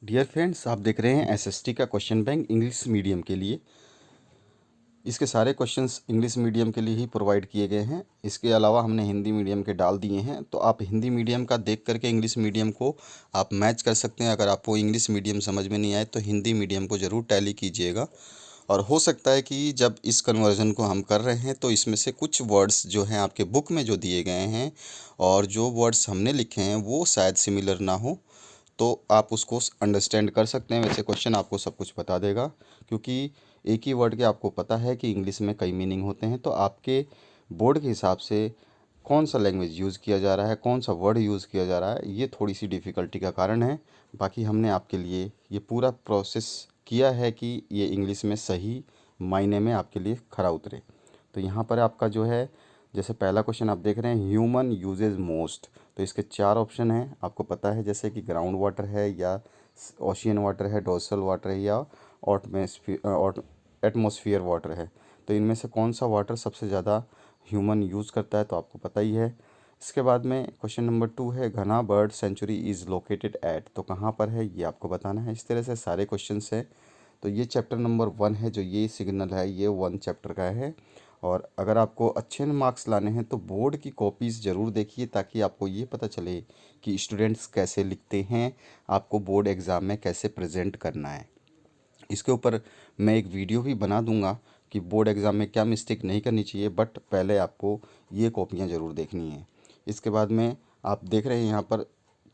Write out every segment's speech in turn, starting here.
Dear friends, आप देख रहे हैं एसएसटी का क्वेश्चन बैंक इंग्लिश मीडियम के लिए। इसके सारे क्वेश्चंस इंग्लिश मीडियम के लिए ही प्रोवाइड किए गए हैं। इसके अलावा हमने हिंदी मीडियम के डाल दिए हैं, तो आप हिंदी मीडियम का देख करके इंग्लिश मीडियम को आप मैच कर सकते हैं। अगर आपको इंग्लिश मीडियम समझ में नहीं आए तो हिंदी मीडियम को ज़रूर टैली कीजिएगा। और हो सकता है कि जब इस कन्वर्जन को हम कर रहे हैं तो इसमें से कुछ वर्ड्स जो हैं आपके बुक में जो दिए गए हैं और जो वर्ड्स हमने लिखे हैं वो शायद सिमिलर ना हो, तो आप उसको अंडरस्टैंड कर सकते हैं। वैसे क्वेश्चन आपको सब कुछ बता देगा, क्योंकि एक ही वर्ड के आपको पता है कि इंग्लिश में कई मीनिंग होते हैं। तो आपके बोर्ड के हिसाब से कौन सा लैंग्वेज यूज़ किया जा रहा है, कौन सा वर्ड यूज़ किया जा रहा है, ये थोड़ी सी डिफ़िकल्टी का कारण है। बाकी हमने आपके लिए ये पूरा प्रोसेस किया है कि ये इंग्लिश में सही मायने में आपके लिए खरा उतरे। तो यहाँ पर आपका जो है, जैसे पहला क्वेश्चन आप देख रहे हैं, ह्यूमन यूजेज मोस्ट। तो इसके चार ऑप्शन हैं, आपको पता है, जैसे कि ग्राउंड वाटर है, या ओशियन वाटर है, डोर्सल वाटर है, या एटमॉस्फेयर वाटर है। तो इनमें से कौन सा वाटर सबसे ज़्यादा ह्यूमन यूज़ करता है, तो आपको पता ही है। इसके बाद में क्वेश्चन नंबर 2 है, घना bird sanctuary is located at. तो कहाँ पर है ये आपको बताना है। इस तरह से सारे क्वेश्चंस हैं। तो ये चैप्टर नंबर 1 है, जो ये सिग्नल है ये 1 चैप्टर का है। और अगर आपको अच्छे मार्क्स लाने हैं तो बोर्ड की कॉपीज़ ज़रूर देखिए, ताकि आपको ये पता चले कि स्टूडेंट्स कैसे लिखते हैं, आपको बोर्ड एग्ज़ाम में कैसे प्रेजेंट करना है। इसके ऊपर मैं एक वीडियो भी बना दूंगा कि बोर्ड एग्ज़ाम में क्या मिस्टेक नहीं करनी चाहिए, बट पहले आपको ये कॉपियाँ ज़रूर देखनी है। इसके बाद में आप देख रहे हैं यहाँ पर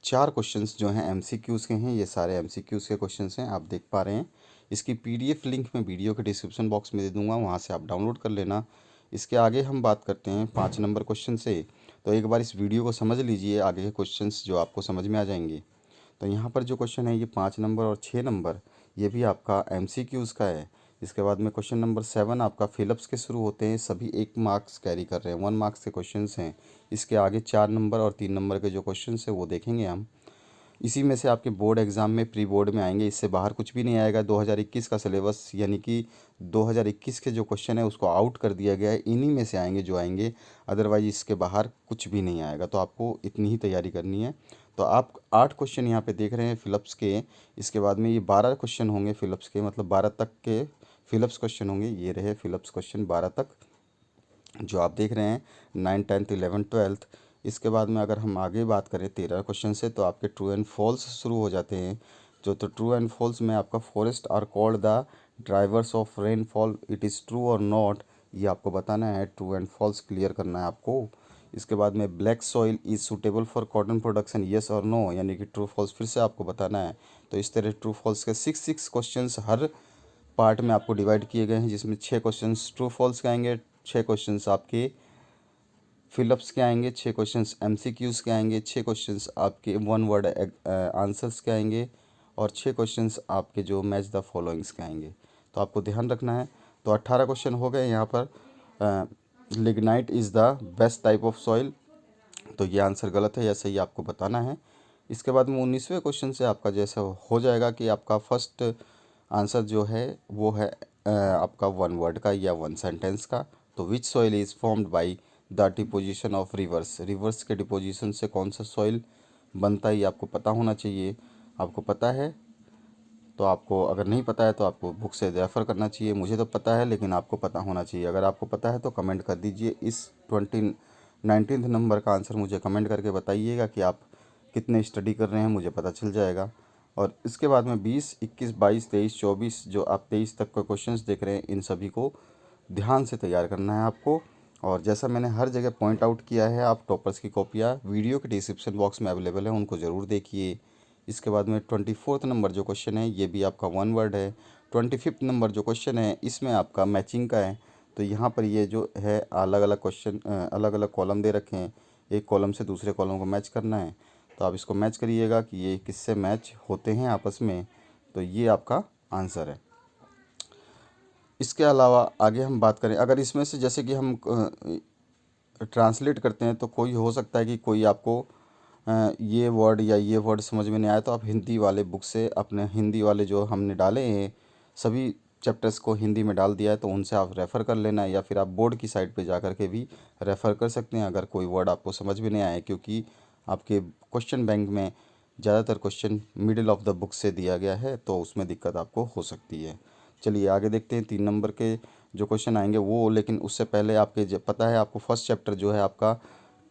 4 क्वेश्चंस जो हैं एमसीक्यूज़ के हैं। ये सारे एमसीक्यूज़ के क्वेश्चंस हैं, आप देख पा रहे हैं। इसकी पीडीएफ लिंक मैं वीडियो के डिस्क्रिप्शन बॉक्स में दे दूंगा, वहाँ से आप डाउनलोड कर लेना। इसके आगे हम बात करते हैं 5 नंबर क्वेश्चन से। तो एक बार इस वीडियो को समझ लीजिए, आगे के क्वेश्चंस जो आपको समझ में आ जाएंगे। तो यहाँ पर जो क्वेश्चन है ये 5 नंबर और 6 नंबर, ये भी आपका एमसीक्यूज़ का है। इसके बाद में क्वेश्चन नंबर 7 आपका फिलिप्स के शुरू होते हैं, सभी 1 मार्क्स कैरी कर रहे हैं, 1 मार्क्स के क्वेश्चंस हैं। इसके आगे 4 नंबर और 3 नंबर के जो क्वेश्चंस हैं वो देखेंगे हम। इसी में से आपके बोर्ड एग्ज़ाम में प्री बोर्ड में आएंगे, इससे बाहर कुछ भी नहीं आएगा। 2021 का सिलेबस यानी कि 2021 के जो क्वेश्चन है उसको आउट कर दिया गया है, इन्हीं में से आएंगे जो आएंगे, अदरवाइज इसके बाहर कुछ भी नहीं आएगा। तो आपको इतनी ही तैयारी करनी है। तो आप 8 क्वेश्चन यहाँ पे देख रहे हैं फिलिप्स के। इसके बाद में ये 12 क्वेश्चन होंगे फिलिप्स के, मतलब 12 तक के फिलिप्स क्वेश्चन होंगे। ये रहे फिलिप्स क्वेश्चन 12 तक जो आप देख रहे हैं, 9, 10, 11, 12। इसके बाद में अगर हम आगे बात करें 13 क्वेश्चन से, तो आपके ट्रू एंड फॉल्स शुरू हो जाते हैं। जो तो ट्रू एंड फॉल्स में आपका forest are called the drivers of rainfall, it is true और नॉट, ये आपको बताना है। ट्रू एंड फॉल्स क्लियर करना है आपको। इसके बाद में black soil is suitable for cotton production, yes और नो, यानी कि ट्रू फॉल्स फिर से आपको बताना है। तो इस तरह ट्रू फॉल्स के 6 क्वेश्चंस हर पार्ट में आपको डिवाइड किए गए हैं, जिसमें 6 क्वेश्चंस ट्रू फॉल्स के आएंगे, 6 क्वेश्चंस आपके फिलअप्स के आएंगे, 6 क्वेश्चंस एमसीक्यूज़ के आएंगे, 6 क्वेश्चंस आपके 1 वर्ड आंसर्स के आएंगे, और 6 क्वेश्चंस आपके जो मैच द फॉलोइंग्स के आएंगे। तो आपको ध्यान रखना है। तो 18 क्वेश्चन हो गए यहाँ पर। Lignite is the best type of soil, तो ये आंसर गलत है या सही आपको बताना है। इसके बाद में 19वें क्वेश्चन से आपका जैसा हो जाएगा कि आपका फर्स्ट आंसर जो है वो है आपका 1 वर्ड का या 1 सेंटेंस का। तो विच soil is formed by the deposition of reverse, reverse के डिपोजिशन से कौन सा सॉइल बनता है ये आपको पता होना चाहिए। आपको पता है तो आपको, अगर नहीं पता है तो आपको बुक से रेफ़र करना चाहिए। मुझे तो पता है, लेकिन आपको पता होना चाहिए। अगर आपको पता है तो कमेंट कर दीजिए। इस 19th नंबर का आंसर मुझे कमेंट करके बताइएगा कि आप कितने स्टडी कर रहे हैं, मुझे पता चल जाएगा। और इसके बाद में 20, 21, 22, 23, 24, जो आप 23 तक के क्वेश्चंस देख रहे हैं, इन सभी को ध्यान से तैयार करना है आपको। और जैसा मैंने हर जगह पॉइंट आउट किया है, आप टॉपर्स की कॉपियाँ वीडियो के डिस्क्रिप्शन बॉक्स में अवेलेबल है, उनको ज़रूर देखिए। इसके बाद में 24th नंबर जो क्वेश्चन है ये भी आपका 1 वर्ड है। 25th नंबर जो क्वेश्चन है इसमें आपका मैचिंग का है। तो यहाँ पर ये जो है अलग अलग क्वेश्चन, अलग अलग कॉलम दे रखे हैं, एक कॉलम से दूसरे कॉलम को मैच करना है। तो आप इसको मैच करिएगा कि ये किससे मैच होते हैं आपस में। तो ये आपका आंसर है। इसके अलावा आगे हम बात करें, अगर इसमें से जैसे कि हम ट्रांसलेट करते हैं, तो कोई हो सकता है कि कोई आपको ये वर्ड या ये वर्ड समझ में नहीं आया, तो आप हिंदी वाले बुक से, अपने हिंदी वाले जो हमने डाले हैं सभी चैप्टर्स को हिंदी में डाल दिया है, तो उनसे आप रेफ़र कर लेना है, या फिर आप बोर्ड की साइट पे जा कर के भी रेफ़र कर सकते हैं अगर कोई वर्ड आपको समझ में नहीं आए। क्योंकि आपके क्वेश्चन बैंक में ज़्यादातर question middle of the book से दिया गया है, तो उसमें दिक्कत आपको हो सकती है। चलिए आगे देखते हैं 3 नंबर के जो क्वेश्चन आएंगे वो, लेकिन उससे पहले आपके पता है आपको फर्स्ट चैप्टर जो है आपका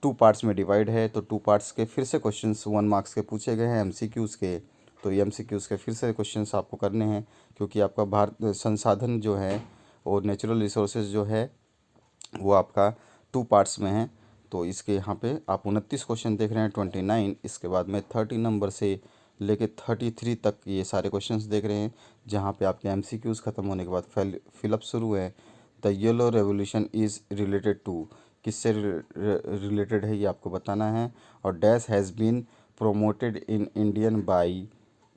2 पार्ट्स में डिवाइड है, तो 2 पार्ट्स के फिर से क्वेश्चंस 1 मार्क्स के पूछे गए हैं एमसीक्यूज़ के। तो ये एमसीक्यूज़ के फिर से क्वेश्चंस आपको करने हैं, क्योंकि आपका भारत संसाधन जो है और नेचुरल रिसोर्सेज जो है वो आपका 2 पार्ट्स में है। तो इसके यहाँ पे आप 29 क्वेश्चन देख रहे हैं, 29। इसके बाद में 30 नंबर से लेके 33 तक ये सारे क्वेश्चंस देख रहे हैं, जहाँ पे आपके एमसीक्यूज़ ख़त्म होने के बाद फिलअप शुरू है। The yellow revolution is related to, किससे रिलेटेड है ये आपको बताना है। और dash has been promoted in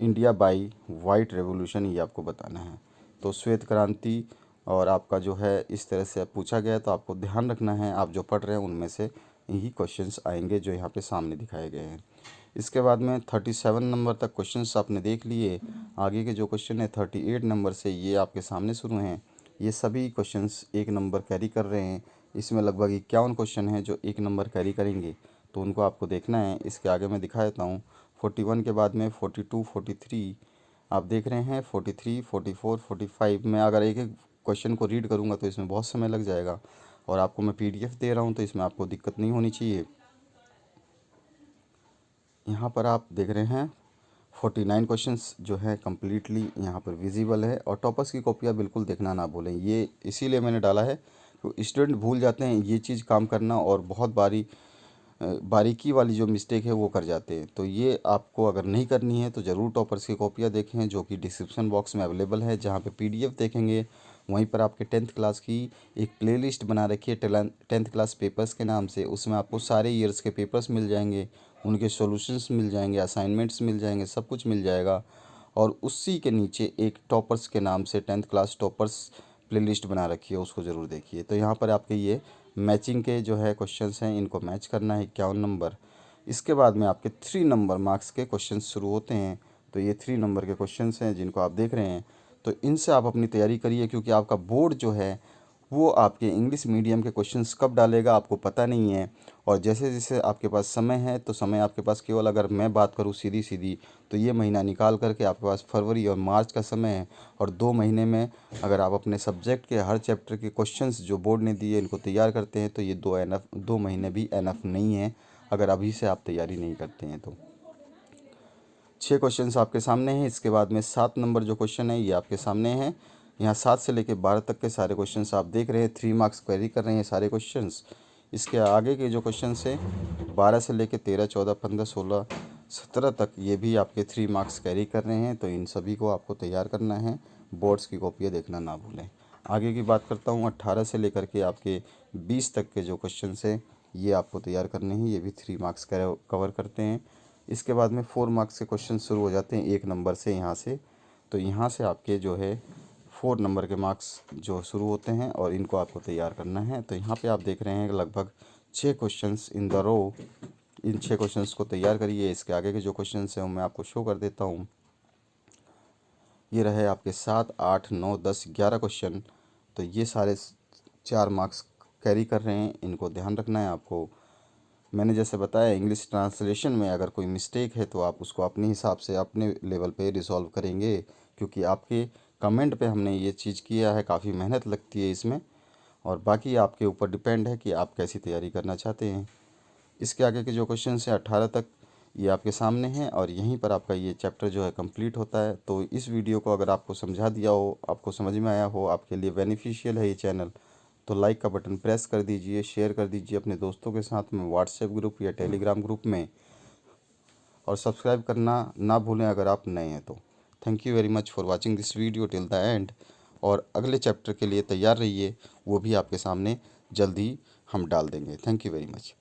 India by white revolution, ये आपको बताना है। तो श्वेत क्रांति और आपका जो है इस तरह से पूछा गया है, तो आपको ध्यान रखना है, आप जो पढ़ रहे हैं उनमें से यही क्वेश्चंस आएंगे जो यहाँ पे सामने दिखाए गए हैं। इसके बाद में 37 नंबर तक क्वेश्चंस आपने देख लिए। आगे के जो क्वेश्चन है 38 नंबर से ये आपके सामने शुरू हैं। ये सभी क्वेश्चंस 1 नंबर कैरी कर रहे हैं। इसमें लगभग 51 क्वेश्चन हैं जो 1 नंबर कैरी करेंगे, तो उनको आपको देखना है। इसके आगे मैं दिखा देता हूँ। 41 के बाद में 42, 43 आप देख रहे हैं, 43, 44, 45 में अगर एक एक क्वेश्चन को रीड करूँगा तो इसमें बहुत समय लग जाएगा, और आपको मैं पीडीएफ दे रहा हूँ तो इसमें आपको दिक्कत नहीं होनी चाहिए। यहाँ पर आप देख रहे हैं 49 क्वेश्चंस जो है कम्प्लीटली यहाँ पर विजिबल है, और टॉपर्स की कॉपियाँ बिल्कुल देखना ना भूलें। ये इसीलिए मैंने डाला है कि स्टूडेंट भूल जाते हैं ये चीज़ काम करना, और बहुत बारीकी वाली जो मिस्टेक है वो कर जाते हैं। तो ये आपको अगर नहीं करनी है तो ज़रूर टॉपर्स की कॉपियाँ देखें, जो कि डिस्क्रिप्शन बॉक्स में अवेलेबल है, जहाँ पे पीडीएफ देखेंगे वहीं पर आपके 10th क्लास की एक प्लेलिस्ट बना रखी है 10th क्लास पेपर्स के नाम से। उसमें आपको सारे ईयर्स के पेपर्स मिल जाएंगे, उनके सॉल्यूशंस मिल जाएंगे, असाइनमेंट्स मिल जाएंगे, सब कुछ मिल जाएगा। और उसी के नीचे एक टॉपर्स के नाम से 10th क्लास टॉपर्स प्लेलिस्ट बना रखी है, उसको ज़रूर देखिए। तो यहाँ पर आपके ये मैचिंग के जो है क्वेश्चंस हैं, इनको मैच करना है 51 नंबर। इसके बाद में आपके 3 नंबर मार्क्स के क्वेश्चंस शुरू होते हैं। तो ये 3 नंबर के क्वेश्चंस हैं जिनको आप देख रहे हैं, तो इनसे आप अपनी तैयारी करिए, क्योंकि आपका बोर्ड जो है वो आपके इंग्लिश मीडियम के क्वेश्चंस कब डालेगा आपको पता नहीं है। और जैसे जैसे आपके पास समय है, तो समय आपके पास केवल, अगर मैं बात करूँ सीधी सीधी, तो ये महीना निकाल करके आपके पास फरवरी और मार्च का समय है। और 2 महीने में अगर आप अपने सब्जेक्ट के हर चैप्टर के क्वेश्चंस जो बोर्ड ने दिए इनको तैयार करते हैं, तो ये 2 महीने भी एनफ नहीं है अगर अभी से आप तैयारी नहीं करते हैं तो। 6 क्वेश्चंस आपके सामने हैं। इसके बाद में 7 नंबर जो क्वेश्चन है ये आपके सामने हैं। यहाँ 7 से लेकर 12 तक के सारे क्वेश्चंस आप देख रहे हैं, 3 मार्क्स क्वेरी कर रहे हैं सारे क्वेश्चंस। इसके आगे के जो क्वेश्चंस हैं 12 से लेकर 13, 14, 15, 16, 17 तक, ये भी आपके 3 मार्क्स कैरी कर रहे हैं। तो इन सभी को आपको तैयार करना है, बोर्ड्स की कॉपियाँ देखना ना भूलें। आगे की बात करता हूँ 18 से लेकर के आपके 20 तक के जो क्वेश्चंस हैं ये आपको तैयार करने हैं, ये भी 3 मार्क्स कवर करते हैं। इसके बाद में 4 मार्क्स के क्वेश्चन शुरू हो जाते हैं 1 नंबर से यहाँ से। तो यहाँ से आपके जो है 4 नंबर के मार्क्स जो शुरू होते हैं, और इनको आपको तैयार करना है। तो यहाँ पे आप देख रहे हैं लगभग 6 क्वेश्चंस इन द रो। इन 6 क्वेश्चंस को तैयार करिए। इसके आगे के जो क्वेश्चंस हैं वो मैं आपको शो कर देता हूँ। ये रहे आपके 7, 8, 9, 10, 11 क्वेश्चन। तो ये सारे 4 मार्क्स कैरी कर रहे हैं, इनको ध्यान रखना है आपको। मैंने जैसे बताया इंग्लिश ट्रांसलेशन में अगर कोई मिस्टेक है तो आप उसको अपने हिसाब से अपने लेवल पे रिसॉल्व करेंगे, क्योंकि आपके कमेंट पे हमने ये चीज़ किया है, काफ़ी मेहनत लगती है इसमें, और बाकी आपके ऊपर डिपेंड है कि आप कैसी तैयारी करना चाहते हैं। इसके आगे के जो क्वेश्चन हैं 18 तक ये आपके सामने हैं, और यहीं पर आपका ये चैप्टर जो है कंप्लीट होता है। तो इस वीडियो को अगर आपको समझा दिया हो, आपको समझ में आया हो, आपके लिए बेनिफिशियल है ये चैनल, तो लाइक का बटन प्रेस कर दीजिए, शेयर कर दीजिए अपने दोस्तों के साथ में व्हाट्सएप ग्रुप या टेलीग्राम ग्रुप में, और सब्सक्राइब करना ना भूलें अगर आप नए हैं तो। Thank you very much for watching this video till the end. और अगले चैप्टर के लिए तैयार रहिए, वो भी आपके सामने जल्दी हम डाल देंगे। Thank you very much.